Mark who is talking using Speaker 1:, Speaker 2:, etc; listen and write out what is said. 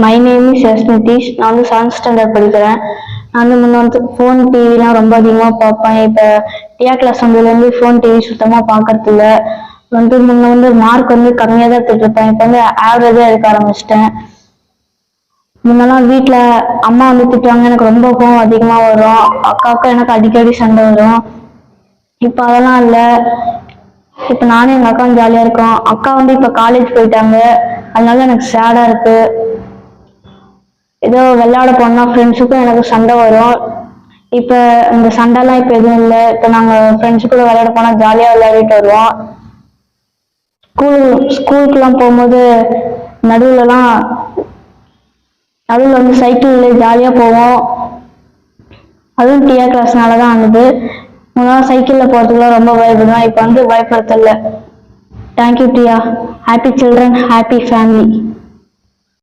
Speaker 1: My name is S Nitish. நான் வந்து 7th standard படிக்கிறேன். நான் வந்து முன்ன வந்து ஃபோன் டிவிலாம் ரொம்ப அதிகமாக பார்ப்பேன். இப்போ டிஆர் கிளாஸ் வந்ததுலேருந்து ஃபோன் டிவி சுத்தமாக பார்க்கறது இல்லை. வந்து முன்ன வந்து மார்க் வந்து கம்மியாக தான் எடுத்துருப்பேன். இப்போ வந்து ஆவரேஜாக எடுக்க ஆரம்பிச்சிட்டேன். முன்னெல்லாம் வீட்டில் அம்மா வந்து திட்டுவாங்க, எனக்கு ரொம்ப கோவம் அதிகமாக வரும். அக்காவுக்கும் எனக்கு அடிக்கடி சண்டை வரும். இப்போ அதெல்லாம் இல்லை. இப்போ நானும் எங்கள் அக்காவும் ஜாலியாக இருக்கோம். அக்கா வந்து இப்போ காலேஜ் போயிட்டாங்க, அதனால எனக்கு சேடாக இருக்கு. ஏதோ விளையாட போனா ஃப்ரெண்ட்ஸுக்கும் எனக்கு சண்டை வரும். இப்போ இந்த சண்டைலாம் இப்போ எதுவும் இல்லை. இப்போ நாங்கள் ஃப்ரெண்ட்ஸு கூட விளையாட போனால் ஜாலியாக விளையாடிட்டு வருவோம். ஸ்கூலுக்குலாம் போகும்போது நடுவில் வந்து சைக்கிளில் ஜாலியாக போவோம். அதுவும் டிஆர் கிளாஸ்னால தான் ஆனது. முன்னாள் சைக்கிளில் போகிறதுக்குலாம் ரொம்ப பயப்படுவேன். இப்போ வந்து பயப்படுத்தல. Thank you Diya. Happy children, happy family.